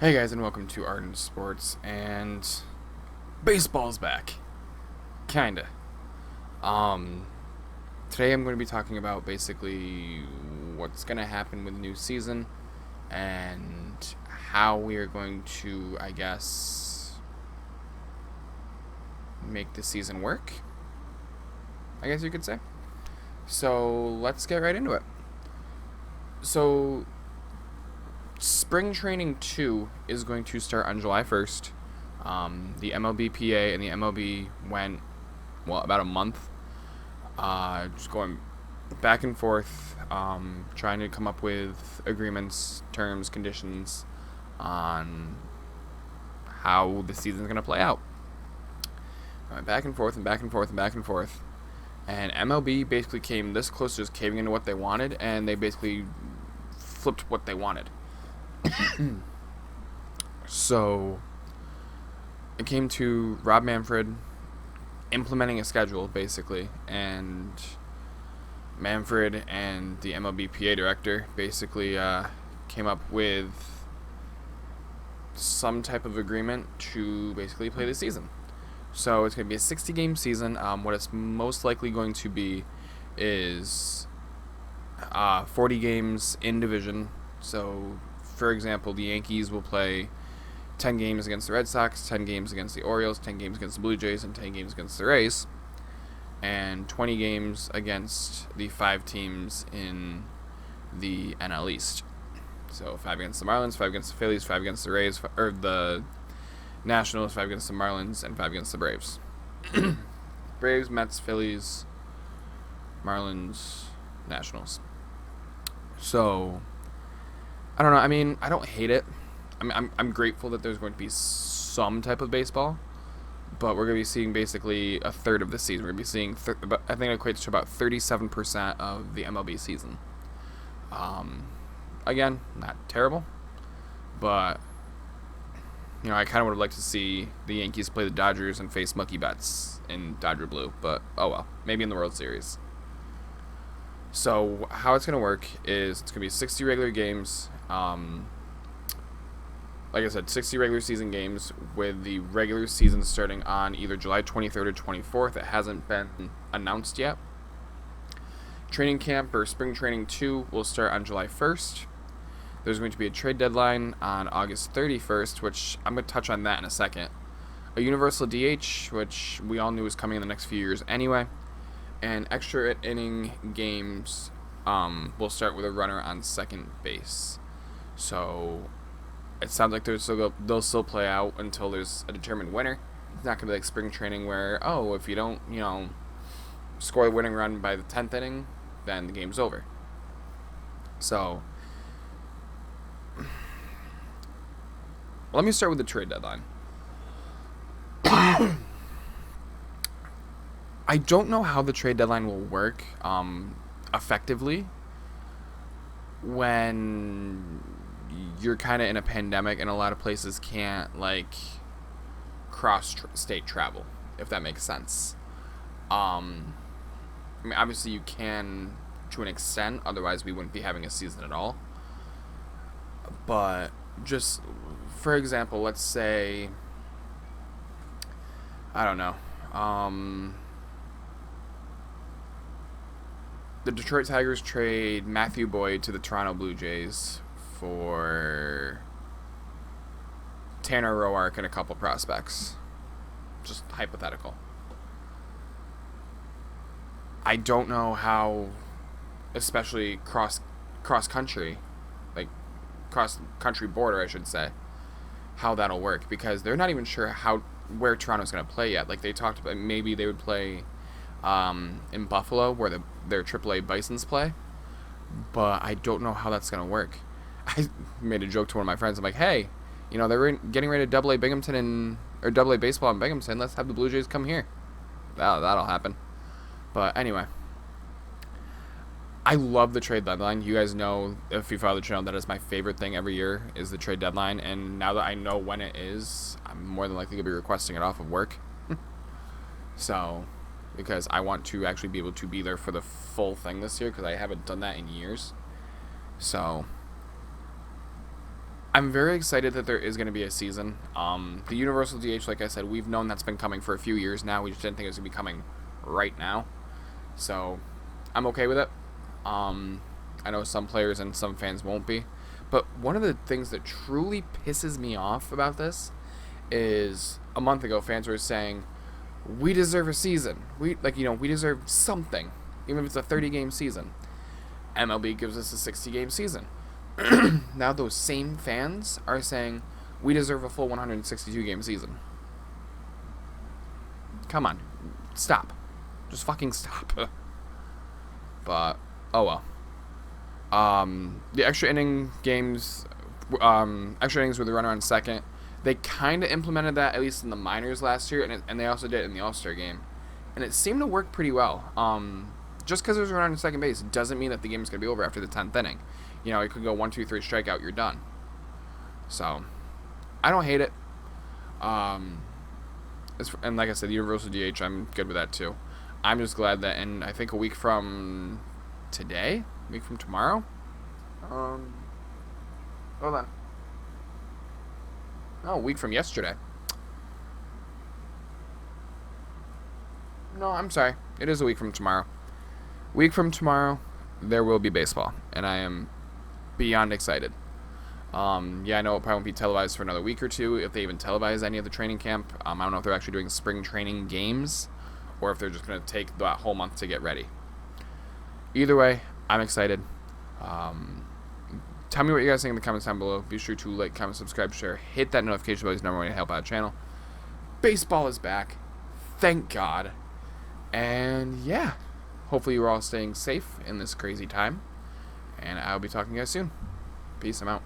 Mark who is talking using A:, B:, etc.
A: Hey guys, and welcome to Ardent Sports. And baseball's back, kinda. Um, Today I'm going to be talking about basically what's going to happen with the new season and how we are going to, I guess, make the season work. I guess you could say. So let's get right into it. So Spring Training 2 is going to start on July 1st. The MLBPA and the MLB went, about a month, just going back and forth, trying to come up with agreements, terms, conditions on how the season's going to play out. Went back and forth and back and forth and back and forth. And MLB basically came this close to just caving into what they wanted, and they basically flipped what they wanted. So it came to Rob Manfred implementing a schedule, basically, and Manfred and the MLBPA director basically came up with some type of agreement to basically play the season. So it's going to be a 60-game season. What it's most likely going to be is 40 games in division. So, for example, the Yankees will play 10 games against the Red Sox, 10 games against the Orioles, 10 games against the Blue Jays, and 10 games against the Rays, and 20 games against the 5 teams in the NL East. So 5 against the Marlins, 5 against the Phillies, 5 against the Rays, or the Nationals, 5 against the Marlins, and 5 against the Braves. Braves, Mets, Phillies, Marlins, Nationals. So I don't know. I mean, I don't hate it. I'm grateful that there's going to be some type of baseball, but we're going to be seeing basically a third of the season. We're going to be seeing, I think it equates to about 37% of the MLB season. Again, not terrible, but I kind of would have liked to see the Yankees play the Dodgers and face Mookie Betts in Dodger Blue, but oh well, maybe in the World Series. So how it's going to work is it's going to be 60 regular games. Like I said, 60 regular season games with the regular season starting on either July 23rd or 24th. It hasn't been announced yet. Training camp or Spring Training 2 will start on July 1st. There's going to be a trade deadline on August 31st, which I'm going to touch on that in a second. A universal DH, which we all knew was coming in the next few years anyway. And extra inning games will start with a runner on second base. So it sounds like they'll still play out until there's a determined winner. It's not going to be like spring training where, if you don't, score the winning run by the 10th inning, then the game's over. So let me start with the trade deadline. I don't know how the trade deadline will work effectively when you're kind of in a pandemic and a lot of places can't cross-state travel, if that makes sense. I mean, obviously you can to an extent, otherwise we wouldn't be having a season at all. But just for example, let's say, I don't know, the Detroit Tigers trade Matthew Boyd to the Toronto Blue Jays for Tanner Roark and a couple prospects. Just hypothetical. I don't know how, especially cross country, cross country border, I should say, how that'll work, because they're not even sure where Toronto's going to play yet. Like they talked about, maybe they would play in Buffalo where their AAA Bisons play, but I don't know how that's going to work. I made a joke to one of my friends. I'm like, hey, they're getting ready to AA Binghamton or AA baseball in Binghamton. Let's have the Blue Jays come here. That'll happen. But anyway, I love the trade deadline. You guys know, if you follow the channel, that is my favorite thing every year is the trade deadline. And now that I know when it is, I'm more than likely going to be requesting it off of work. So, because I want to actually be able to be there for the full thing this year, because I haven't done that in years. So I'm very excited that there is going to be a season. The Universal DH, like I said, we've known that's been coming for a few years now. We just didn't think it was going to be coming right now. So I'm okay with it. I know some players and some fans won't be. But one of the things that truly pisses me off about this is a month ago fans were saying, we deserve a season. We deserve something, even if it's a 30-game season. MLB gives us a 60-game season. Now those same fans are saying we deserve a full 162-game season. Come on. Stop. Just fucking stop. But, oh well. The extra inning games, extra innings with the runner on second, they kind of implemented that, at least in the minors last year, and they also did it in the All-Star game. And it seemed to work pretty well. Just because there's a runner on second base doesn't mean that the game's going to be over after the 10th inning. You know, it could go 1, 2, 3, strikeout, you're done. So, I don't hate it. And like I said, the Universal DH, I'm good with that too. I'm just glad that, and I think a week from today, a week from tomorrow, hold on. No, a week from yesterday. No, I'm sorry. It is a week from tomorrow. Week from tomorrow, there will be baseball, and I am beyond excited. Yeah, I know it probably won't be televised for another week or two, if they even televise any of the training camp. I don't know if they're actually doing spring training games, or if they're just going to take that whole month to get ready. Either way, I'm excited. Tell me what you guys think in the comments down below. Be sure to like, comment, subscribe, share. Hit that notification bell. It's the number one way to help out the channel. Baseball is back. Thank God. And yeah, hopefully you're all staying safe in this crazy time. And I'll be talking to you guys soon. Peace. I'm out.